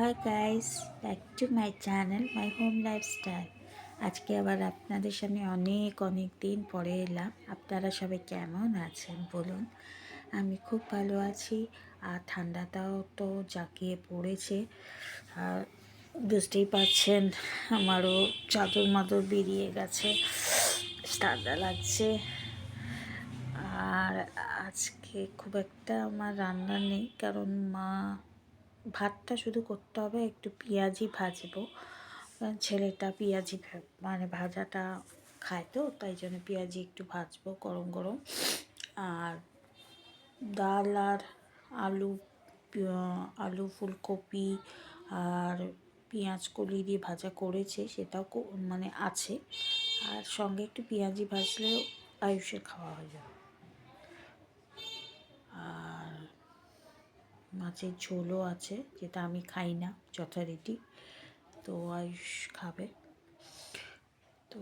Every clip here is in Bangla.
Hi guys, back to my channel my home lifestyle. আজকে আবার আপনাদের সামনে অনেক দিন পরে এলাম। আপনারা সবাই কেমন আছেন বলুন? আমি খুব ভালো আছি। আর ঠান্ডাটাও তো জাঁকিয়ে পড়েছে। আর বুঝতেই পারছেন আমারও চাদর মাদর বেরিয়ে গেছে, ঠান্ডা লাগছে। আর আজকে খুব একটা আমার রান্না নেই, কারণ মা ভাতটা শুধু করতে হবে, একটু পেঁয়াজি ভাজবো, কারণ ছেলেটা পেঁয়াজি মানে ভাজাটা খায়, তো তাই জন্য পেঁয়াজি একটু ভাজবো গরম গরম। আর ডাল আর আলু, আলু ফুলকপি আর পেঁয়াজ কলি দিয়ে ভাজা করেছে, সেটাও মানে আছে। আর সঙ্গে একটু পেঁয়াজি ভাজলেও আয়ুষের খাওয়া হয়ে যাবে। আর মাছের ঝোলও আছে, যেটা আমি খাই না যথারীতি, তো আয়ুষ খাবে। তো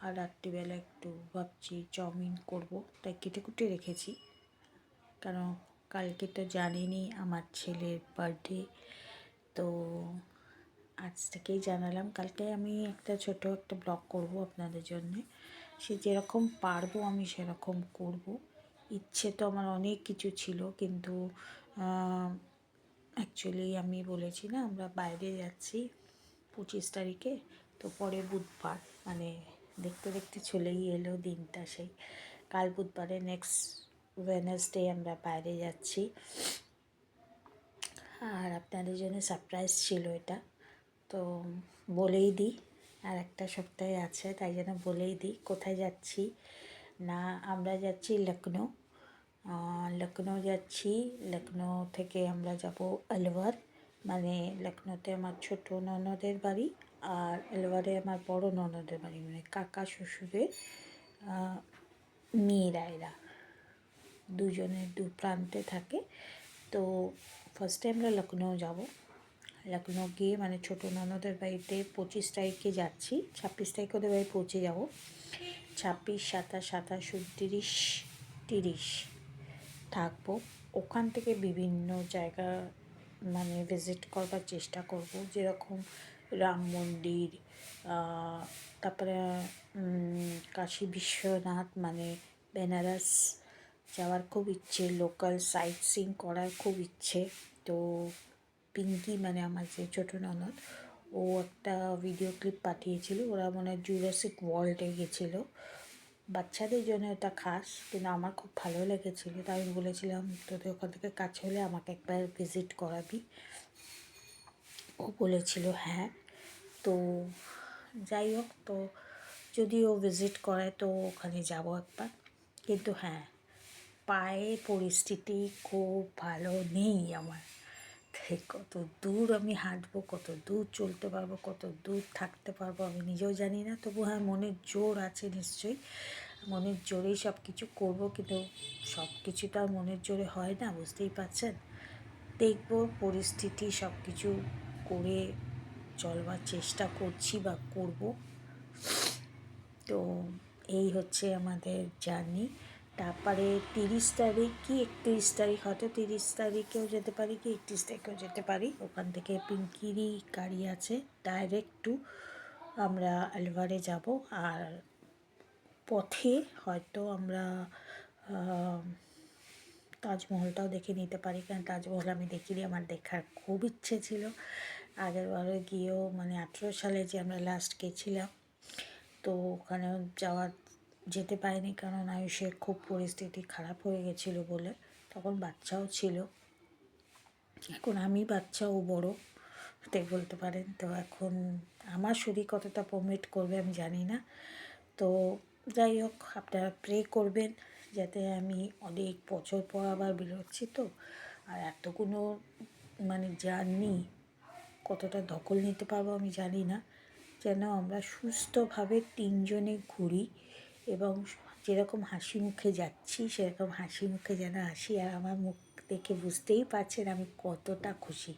আর রাত্রিবেলা একটু ভাবছি চাউমিন করব, তাই কেটে কুটে রেখেছি, কারণ কালকে তো জানেনই আমার ছেলের বার্থডে। তো আজ থেকেই জানালাম, কালকে আমি ছোট একটা ব্লগ করব আপনাদের জন্যে। সে যেরকম পারবো আমি সেরকম করব। ইচ্ছে তো আমার অনেক কিছু ছিল, কিন্তু অ্যাকচুয়ালি আমি বলেছি না, আমরা বাইরে যাচ্ছি 25 তারিখে, তো পরে বুধবার, মানে দেখতে দেখতে চলেই এলো দিনটা। সেই কাল বুধবারে নেক্সট ওয়েডনেসডে আমরা বাইরে যাচ্ছি। আর আপনাদের জন্য সারপ্রাইজ ছিল এটা, তো বলেই দিই। আর একটা সপ্তাহে আছে, তাই জন্য বলেই দিই কোথায় যাচ্ছি। না, আমরা যাচ্ছি লখনৌ। লখনৌ যাচ্ছি। লখনৌ থেকে আমরা যাব আলওয়ার, মানে লখনৌতে আমার ছোট ননদের বাড়ি, আর আলওয়ারে আমার বড় ননদের বাড়ি, মানে কাকা শ্বশুরের মেয়েরা, এরা দুজনের দু প্রান্তে থাকে। তো ফার্স্টে আমরা লখনৌ যাব। লখনৌ গিয়ে, মানে ছোটো ননদের বাড়িতে 25 তারিখে যাচ্ছি, 26 তারিখে ওদের বাড়ি পৌঁছে যাব। 26, 27, 28, 29, 30 থাকবো। ওখান থেকে বিভিন্ন জায়গা মানে ভিজিট করবার চেষ্টা করব, যেরকম রাম মন্দির, তারপরে কাশী বিশ্বনাথ মানে বেনারস যাওয়ার খুব ইচ্ছে, লোকাল সাইট সিইং করার খুব ইচ্ছে। তো পিঙ্কি, মানে আমার যে ছোটো ননদ, ও একটা ভিডিও ক্লিপ পাঠিয়েছিল, ওরা মনে হয় জুরাসিক ওয়ার্ল্ডে গেছিলো। বাচ্চাদের জন্য ওটা খাস, কিন্তু আমার খুব ভালো লেগেছিলো, তাই আমি বলেছিলাম তোদের ওখান থেকে কাছে হলে আমাকে একবার ভিজিট করাবি। ও বলেছিল হ্যাঁ। তো যাই হোক, তো যদি ও ভিজিট করে তো ওখানে যাব একবার। কিন্তু হ্যাঁ, পায়ে পরিস্থিতি খুব ভালো নেই আমার। তাই কত দূর আমি হাঁটবো, কত দূর চলতে পারবো, কত দূর থাকতে পারবো আমি নিজেও জানি না। তবু হ্যাঁ, মনের জোর আছে নিশ্চয়ই, মনের জোরেই সব কিছু করবো, কিন্তু সব কিছু তো আর মনের জোরে হয় না, বুঝতেই পারছেন। দেখবো পরিস্থিতি, সব কিছু করে চলবার চেষ্টা করছি বা করব। তো এই হচ্ছে আমাদের জার্নি। তারপরে 30 তারিখ কি 31 তারিখ, হয়তো 30 তারিখেও যেতে পারি কি 31 তারিখেও যেতে পারি। ওখান থেকে পিঙ্কিরই গাড়ি আছে ডাইরেক্ট টু, আমরা আলওয়ারে যাব। আর পথে হয়তো আমরা তাজমহলটাও দেখে নিতে পারি, কারণ তাজমহল আমি দেখিনি, আমার দেখার খুব ইচ্ছে ছিল। আগেরবারে গিয়েও, মানে 18 সালে যে আমরা লাস্ট গেছিলাম, তো ওখানেও যেতে পারিনি, কারণ আয়ুষের খুব পরিস্থিতি খারাপ হয়ে গেছিলো বলে, তখন বাচ্চাও ছিল। এখন আমি বাচ্চা, ও বড়, তাই বলতে পারেন। তো এখন আমার শরীর কতটা পারমিট করবে আমি জানি না। তো যাই হোক, আপনারা প্রে করবেন যাতে আমি, অনেক বছর পর আবার বেরোচ্ছি তো, আর এতগুলো মানে জার্নি কতটা দখল নিতে পারবো আমি জানি না। যেন আমরা সুস্থভাবে তিনজনে ঘুরি, এবং যেরকম হাসি মুখে যাচ্ছি সেরকম হাসি মুখে যেন আসি। আর আমার মুখ দেখে বুঝতেই পারছেন আমি কতটা খুশি।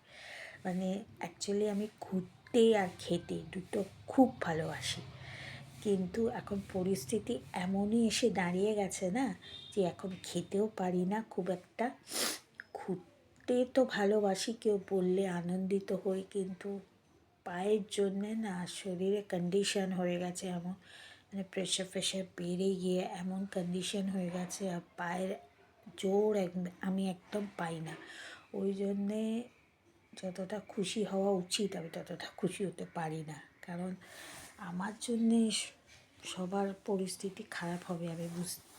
মানে অ্যাকচুয়ালি আমি ঘুরতে আর খেতে দুটো খুব ভালোবাসি, কিন্তু এখন পরিস্থিতি এমনই এসে দাঁড়িয়ে গেছে না, যে এখন খেতেও পারি না খুব একটা, তো ভালোবাসি, কেউ বললে আনন্দিত হই, কিন্তু পায়ের জন্যে না শরীরে কন্ডিশন হয়ে গেছে এমন, মানে প্রেশার বেড়ে গিয়ে এমন কন্ডিশন হয়ে গেছে, আর পায়ের জোর আমি একদম পাই না। ওই জন্যে যতটা খুশি হওয়া উচিত আমি ততটা খুশি হতে পারি না, কারণ আমার জন্যে সবার পরিস্থিতি খারাপ হবে আমি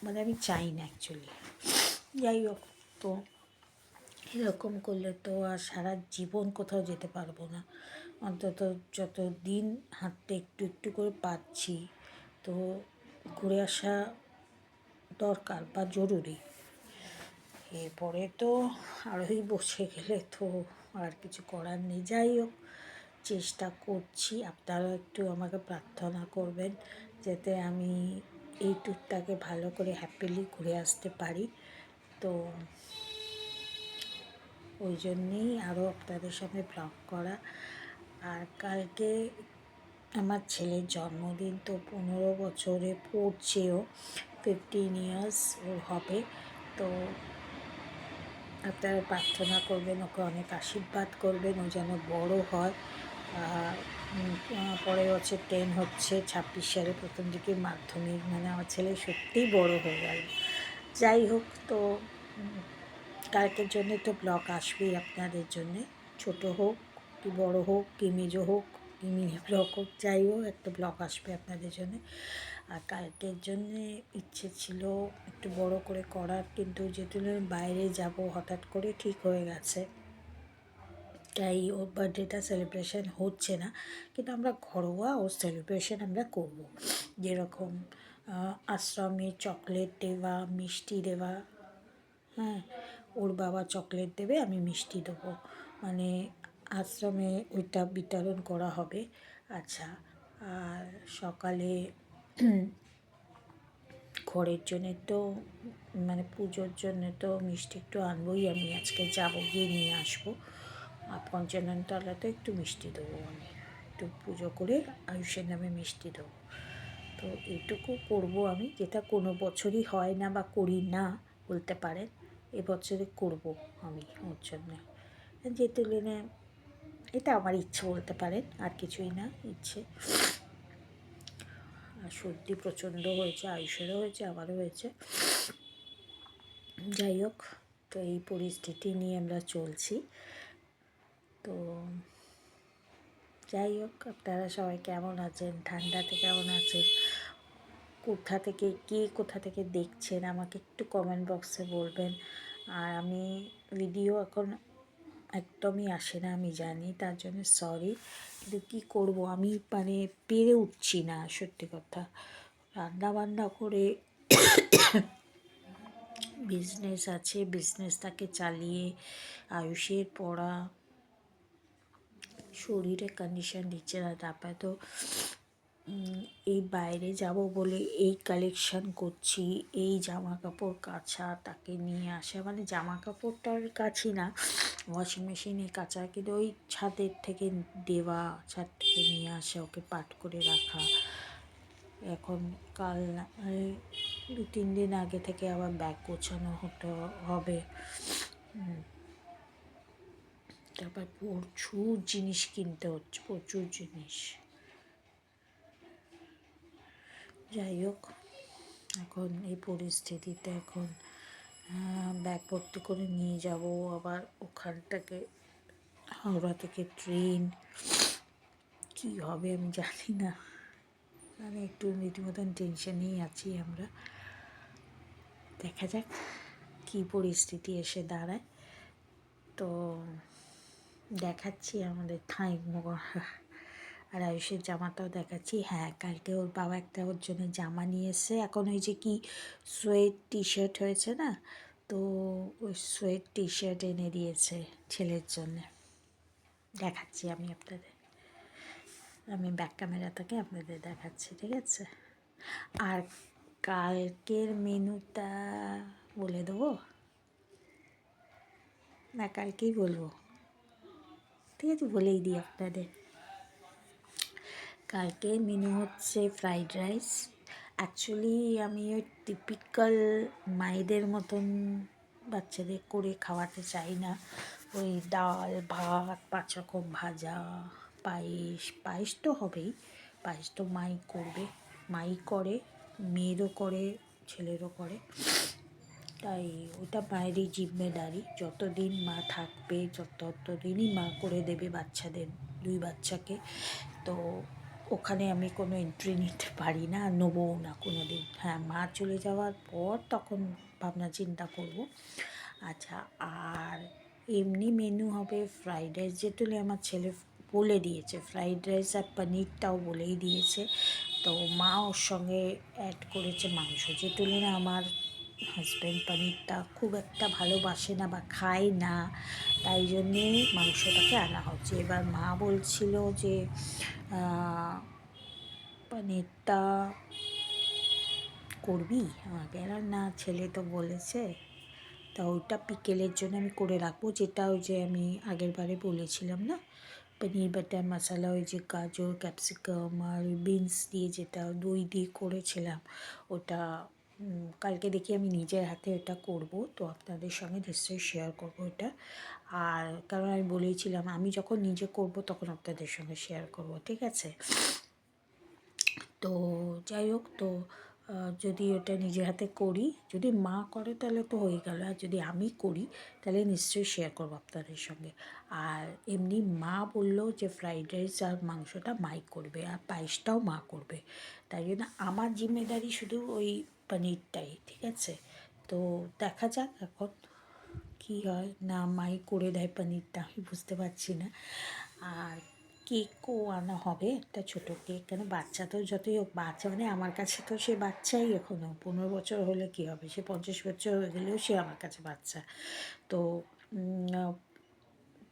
মানে আমি চাই না অ্যাকচুয়ালি। যাই হোক, তো এরকম করলে তো আর সারা জীবন কোথাও যেতে পারবো না। অন্তত যত দিন হাঁটতে একটু একটু করে পাচ্ছি, তো ঘুরে আসা দরকার বা জরুরি। এরপরে তো আরোই বসে গেলে তো আর কিছু করার নেই। যাই হোক, চেষ্টা করছি, আপনারা একটু আমাকে প্রার্থনা করবেন যাতে আমি এই ট্যুরটাকে ভালো করে হ্যাপিলি ঘুরে আসতে পারি। তো ওই জন্যেই আরও আপনাদের সামনে ব্লগ করা। আর কালকে আমার ছেলের জন্মদিন, তো 15 বছরে পড়ছেও, 15 ইয়ার্স ওর হবে। তো আপনারা প্রার্থনা করবেন, ওকে অনেক আশীর্বাদ করবেন, ও যেন বড় হয়। পরের বছর 10 হচ্ছে, 26 সালে প্রথম দিকে মাধ্যমিক, মানে আমার ছেলে সত্যিই বড় হয়ে গেল। যাই হোক, তো কালকের জন্যে তো ব্লগ আসবেই আপনাদের জন্যে, ছোট হোক কি বড় হোক কি মেজো হোক কি মিনি ব্লগ হোক, যাই হোক একটা ব্লগ আসবে আপনাদের জন্যে। আর কালকের জন্যে ইচ্ছে ছিল একটু বড় করে করার, কিন্তু যেহেতু বাইরে যাব হঠাৎ করে ঠিক হয়ে গেছে, তাই ওর বার্থডেটা সেলিব্রেশন হচ্ছে না। কিন্তু আমরা ঘরোয়া ওর সেলিব্রেশন আমরা করব, যেরকম আশ্রমে চকলেট দেওয়া, মিষ্টি দেওয়া। হ্যাঁ, ওর বাবা চকলেট দেবে, আমি মিষ্টি দেবো, মানে আশ্রমে ওইটা বিতরণ করা হবে। আচ্ছা, আর সকালে ঘরের জন্যে তো, মানে পুজোর জন্যে তো মিষ্টি একটু আনবই, আমি আজকে যাবো, গিয়ে নিয়ে আসবো। আর পঞ্চাননতলাতে একটু মিষ্টি দেবো, আমি একটু পুজো করে আয়ুষের নামে মিষ্টি দেবো। তো এইটুকু করবো আমি, যেটা কোনো বছরই হয় না বা করি না বলতে পারেন, এবছরে করব আমি ওর জন্য। যে তুলনে এটা আমার ইচ্ছে বলতে পারেন, আর কিছুই না, ইচ্ছে। আর সর্দি প্রচণ্ড হয়েছে, আয়ুষেরও হয়েছে, আমারও হয়েছে। যাই হোক, তো এই পরিস্থিতি নিয়ে আমরা চলছি। তো যাই হোক, আপনারা সবাই কেমন আছেন, ঠান্ডাতে কেমন আছেন, কোথা থেকে দেখছেন আমাকে একটু কমেন্ট বক্সে বলবেন। আর আমি ভিডিও এখন একদমই আসে না, আমি জানি, তার জন্য সরি, কিন্তু কী করবো, আমি মানে পেরে উঠছি না সত্যি কথা। রান্নাবান্না করে বিজনেস আছে, বিজনেসটাকে চালিয়ে আয়ুষের পড়া, শরীরে কন্ডিশন দিচ্ছে না, তারপরে তো এই বাইরে যাব বলে এই কালেকশান করছি, এই জামা কাপড় কাচা, তাকে নিয়ে আসা, মানে জামা কাপড়টার কাছি না, ওয়াশিং মেশিনে কাচা, কিন্তু ওই ছাদের থেকে দেওয়া, ছাদ থেকে নিয়ে আসা, ওকে পাট করে রাখা। এখন কাল 2-3 দিন আগে থেকে আবার ব্যাগ গোছানো হবে। তারপর প্রচুর জিনিস কিনতে হচ্ছে, প্রচুর জিনিস। যাই হোক, এখন এই পরিস্থিতিতে এখন ব্যাগ ভর্তি করে নিয়ে যাব, আবার ওখানটাকে হাওড়া থেকে ট্রেন, কী হবে আমি জানি না, মানে একটু রীতিমতন টেনশনেই আছি আমরা। দেখা যাক কী পরিস্থিতি এসে দাঁড়ায়। তো দেখাচ্ছি আমাদের ঠাঁইমোড়া আর আয়ুষের জামাটাও দেখাচ্ছি। হ্যাঁ, কালকে ওর বাবা একটা ওর জন্য জামা নিয়ে এসে, এখন ওই যে কি সোয়েট টি শার্ট হয়েছে না, তো ওই সোয়েট টি শার্ট এনে দিয়েছে ছেলের জন্যে, দেখাচ্ছি আমি আপনাদের, আমি ব্যাক ক্যামেরা থেকে আপনাদের দেখাচ্ছি, ঠিক আছে। আর কালকের মেনুটা বলে দেবো না, কালকেই বলবো, ঠিক আছে, বলেই দিই আপনাদের। কালকে মেনু হচ্ছে ফ্রাইড রাইস। অ্যাকচুয়ালি আমি ওই টিপিক্যাল মায়েদের মতন বাচ্চাদের করে খাওয়াতে চাই না, ওই ডাল ভাত 5 রকম ভাজা, পায়েস তো হবেই। পায়েস তো মাই করবে, মাই করে, মেয়েরও করে, ছেলেরও করে। তাই ওটা মায়েরই জিম্মেদারি, যতদিন মা থাকবে ততদিনই মা করে দেবে বাচ্চাদের, 2 বাচ্চাকে। তো ওখানে আমি কোনো এন্ট্রি নিতে পারি না, নেবও না কোনো দিন। হ্যাঁ, মা চলে যাওয়ার পর তখন ভাবনা চিন্তা করব। আচ্ছা, আর এমনি মেনু হবে ফ্রাইড রাইস, যেটুলি আমার ছেলে বলে দিয়েছে, ফ্রাইড রাইস আর পনিরটাও বলেই দিয়েছে। তো মা ওর সঙ্গে অ্যাড করেছে মাংস, যেটুলি না আমার হাজব্যান্ড পনিরটা খুব একটা ভালোবাসে না বা খায় না, তাই জন্যে মাংসটাকে আনা হচ্ছে। এবার মা বলছিল যে পনিরটা করবি, আমাকে আর না, ছেলে তো বলেছে। তা ওইটা বিকেলের জন্য আমি করে রাখবো, যেটা ওই যে আমি আগের বারে বলেছিলাম না, পনির বাটার মশলা, ওই যে গাজর ক্যাপসিকাম আর বিনস দিয়ে, যেটা দই দিয়ে করেছিলাম, ওটা কালকে দেখি আমি নিজের হাতে ওটা করব, তো আপনাদের সঙ্গে নিশ্চয়ই শেয়ার করব ওটা। আর কারণ আমি বলেইছিলাম আমি যখন নিজে করব তখন আপনাদের সঙ্গে শেয়ার করব, ঠিক আছে? তো যাই হোক, তো যদি ওটা নিজের হাতে করি, যদি মা করে তাহলে তো হয়ে গেল, আর যদি আমি করি তাহলে নিশ্চয়ই শেয়ার করবো আপনাদের সঙ্গে। আর এমনি মা বললো যে ফ্রাইড রাইস আর মাংসটা মাই করবে, আর পায়েসটাও মা করবে, তাই জন্য আমার জিম্মেদারি শুধু ওই পনিরটাই, ঠিক আছে? তো দেখা যাক এখন কী হয়, না মাই করে দেয় পনিরটা, আমি বুঝতে পারছি না। আর কেকও আনা হবে, একটা ছোটো কেক, কেন বাচ্চা তো যতই হোক, বাচ্চা মানে আমার কাছে তো সে বাচ্চাই এখনও, 15 বছর হলে কী হবে, সে 50 বছর হয়ে গেলেও সে আমার কাছে বাচ্চা। তো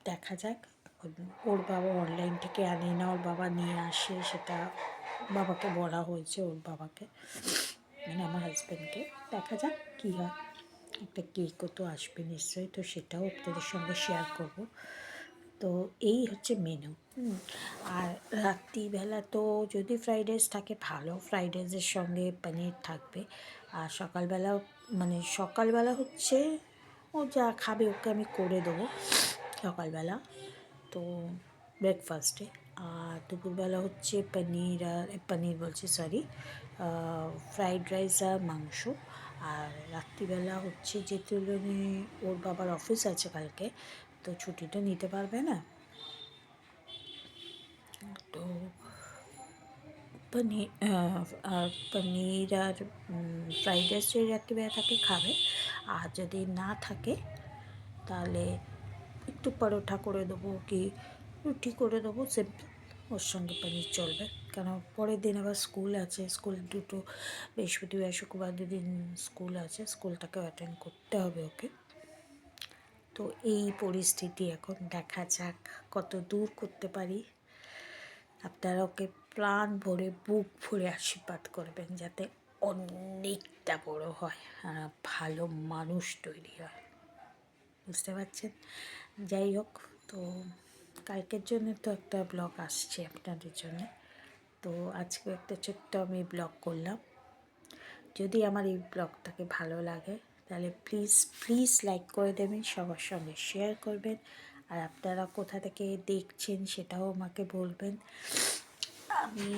দেখা যাক, এখন ওর বাবা অনলাইন থেকে আনে না, ওর বাবা নিয়ে আসে, সেটা বাবাকে বলা হয়েছে, ওর বাবাকে মানে আমার হাজব্যান্ডকে। দেখা যাক কী হয়, একটা কেকও তো আসবে নিশ্চয়ই, তো সেটাও আপনাদের সঙ্গে শেয়ার করব। তো এই হচ্ছে মেনু। আর রাত্রিবেলা তো যদি ফ্রাইড রাইস থাকে ভালো, ফ্রাইড রাইসের সঙ্গে পনির থাকবে। আর সকালবেলা, মানে সকালবেলা হচ্ছে ও যা খাবে ওকে আমি করে দেবো সকালবেলা, তো ব্রেকফাস্টে। আর দুপুরবেলা হচ্ছে পনির বলছি, সরি, ফ্রাইড রাইস আর মাংস। আর রাত্রিবেলা হচ্ছে, যে তুলনায় ওর বাবার অফিস আছে কালকে, তো ছুটিটা নিতে পারবে না, তো পনির আর পনির আর ফ্রাইড রাইস যদি রাত্রিবেলা থাকে খাবে। আর যদি না থাকে তাহলে একটু পরোটা করে দেবো কি রুটি করে দেবো, সিম্পল, ওর সঙ্গে পনির চলবে। কেন পরের দিন আবার স্কুল আছে, স্কুল দুটো, বৃহস্পতিবার শুক্রবার 2 দিন স্কুল আছে, স্কুলটাকে অ্যাটেন্ড করতে হবে ওকে। তো এই পরিস্থিতি, এখন দেখা যাক কত দূর করতে পারি। আপনারা ওকে প্রাণ ভরে বুক ভরে আশীর্বাদ করবেন, যাতে অনেকটা বড় হয় আর ভালো মানুষ তৈরি হয়, বুঝতে পারছেন? যাই হোক, তো কালকের জন্য তো একটা ব্লগ আসছে আপনাদের জন্য, তো আজকে একটা ছোট্ট আমি ব্লগ করলাম। যদি আমার এই ব্লগটাকে ভালো লাগে তাহলে প্লিজ প্লিজ লাইক করে দেবেন, সবার সঙ্গে শেয়ার করবেন। আর আপনারা কোথা থেকে দেখছেন সেটাও আমাকে বলবেন। আমি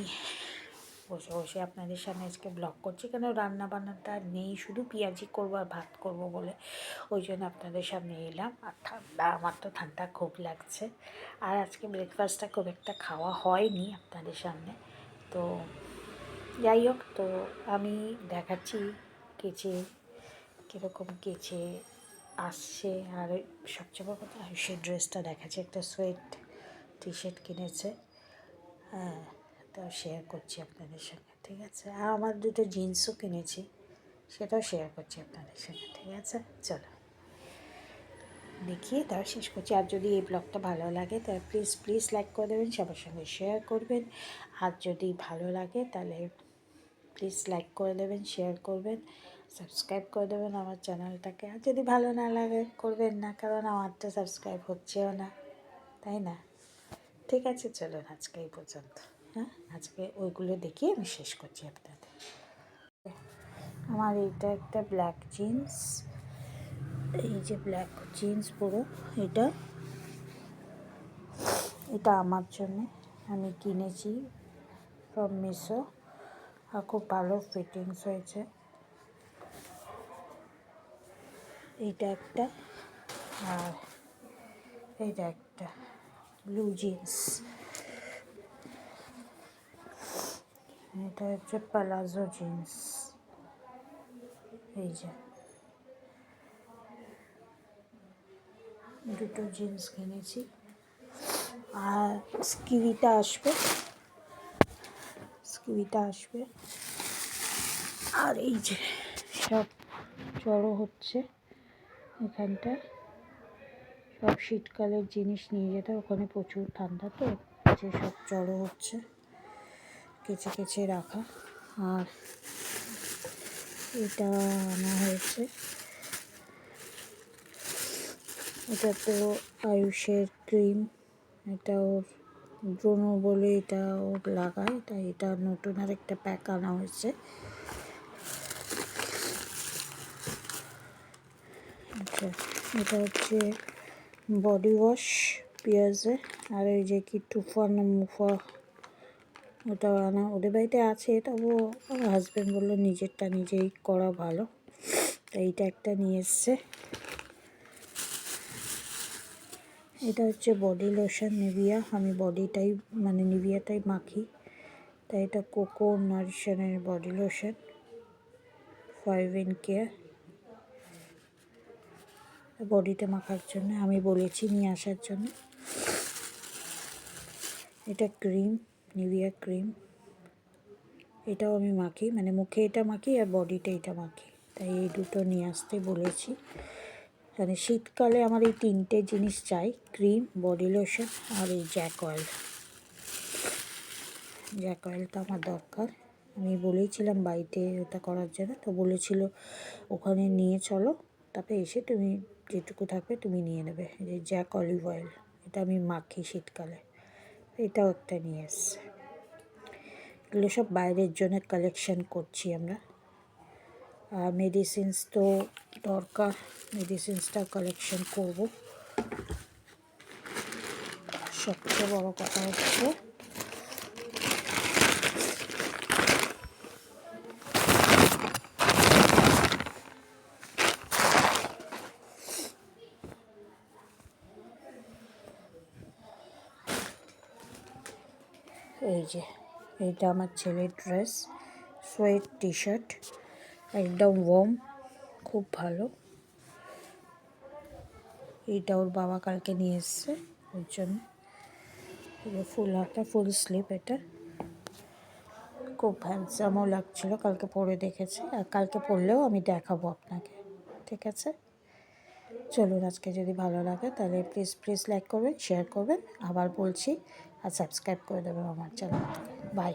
বসে বসে আপনাদের সামনে আজকে ব্লগ করছি, কেন রান্না বান্নাটা নেই, শুধু পেঁয়াজি করবো আর ভাত করবো বলে, ওই জন্য আপনাদের সামনে এলাম। আর ঠান্ডা, আমার তো ঠান্ডা খুব লাগছে, আর আজকে ব্রেকফাস্টটা খুব একটা খাওয়া হয়নি আপনাদের সামনে। তো যাই হোক, তো আমি দেখাচ্ছি কেচে, কীরকম কেচে আসছে। আর সবচেয়ে বড় কথা, সে ড্রেসটা দেখাচ্ছে, একটা টি শার্ট কিনেছে, হ্যাঁ, তো শেয়ার করছি আপনাদের সঙ্গে, ঠিক আছে? আর আমার 2টো জিন্সও কিনেছি, সেটাও শেয়ার করছি আপনাদের সঙ্গে, ঠিক আছে? চলো দেখিয়ে তার শেষ করছি। আর যদি এই ব্লগটা ভালো লাগে তাহলে প্লিজ প্লিজ লাইক করে দেবেন, সবার সঙ্গে শেয়ার করবেন। আর যদি ভালো লাগে তাহলে প্লিজ লাইক করে দেবেন, শেয়ার করবেন, সাবস্ক্রাইব করে দেবেন আমার চ্যানেলটাকে। আর যদি ভালো না লাগে করবেন না, কারণ আমার তো সাবস্ক্রাইব হচ্ছেও না, তাই না? ঠিক আছে, চলুন আজকে এই পর্যন্ত। হ্যাঁ, আজকে ওইগুলো দেখিয়ে আমি শেষ করছি আপনাদের। আমার এইটা একটা ব্ল্যাক জিন্স, এই যে ব্ল্যাক জিন্স পুরো এটা, এটা আমার জন্যে আমি কিনেছি ফ্রম মিশো, আর খুব ভালো ফিটিংস হয়েছে। এইটা একটা, আর এইটা একটা ব্লু জিন্স, এটা হচ্ছে প্যালাজো জিন্স। এই যে দুটো জিন্স কিনেছি, আর স্কিভিটা আসবে। আর এই যে সব জড়ো হচ্ছে এখানটা, সব শীতকালের জিনিস নিয়ে যেতে, ওখানে প্রচুর ঠান্ডা তো, যে সব জড়ো হচ্ছে, কেচে কেচে রাখা। আর এটা আনা হয়েছে, এটা তো আয়ুষের ক্রিম, এটা ওর ব্রণ বলে এটা ওর লাগায়, তাই এটা নতুন আর একটা প্যাক আনা হয়েছে। আচ্ছা, এটা হচ্ছে বডি ওয়াশ পিয়াজে, আর এই যে কি টুফা না মুফা, ওটা আনা ওদের বাড়িতে আছে, তবুও আমার হাজব্যান্ড বললো নিজেরটা নিজেই করা ভালো, তাই এইটা একটা নিয়ে এসছে। এটা হচ্ছে বডি লোশন নিভিয়া, আমি বডিটাই মানে নিভিয়াটাই মাখি, তাই এটা কোকো নারিশনের বডি লোশন 5 in কেয়ার, বডিতে মাখার জন্য আমি বলেছি নিয়ে আসার জন্য। এটা ক্রিম, নিভিয়া ক্রিম, এটাও আমি মাখি, মানে মুখে এটা মাখি আর বডিতে এটা মাখি, তাই এই দুটো নিয়ে আসতে বলেছি। মানে শীতকালে আমার এই তিনটে জিনিস চাই, ক্রিম, বডি লোশন আর এই জ্যাক অয়েলটা আমার দরকার। আমি বলেছিলাম বাড়িতে ওটা করার জন্য, তো বলেছিল ওখানে নিয়ে চলো, তারপরে এসে তুমি যেটুকু থাকবে তুমি নিয়ে নেবে। যে জ্যাক অলিভ অয়েল, এটা আমি মাখি শীতকালে, এটাও একটা নিয়ে এসছে। এগুলো সব বাইরের জন্য কালেকশন করছি আমরা। আর মেডিসিনস তো দরকার, মেডিসিনসটা কালেকশন করব। সবচেয়ে বড় কথা হচ্ছে এই যে এইটা আমার ছেলের ড্রেস, সোয়েট টি শার্ট, একদম ওয়ার্ম, খুব ভালো। এইটা ওর বাবা কালকে নিয়ে এসছে ওর জন্য, ফুল হাতা ফুল স্লিভ, এটা খুব হ্যান্ডসামও লাগছিলো, কালকে পরে দেখেছি, আর কালকে পরলেও আমি দেখাবো আপনাকে, ঠিক আছে? চলুন, আজকে যদি ভালো লাগে তাহলে প্লিজ লাইক করবেন, শেয়ার করবেন, আবার বলছি, আর সাবস্ক্রাইব করে দেবেন আমার চ্যানেল। বাই।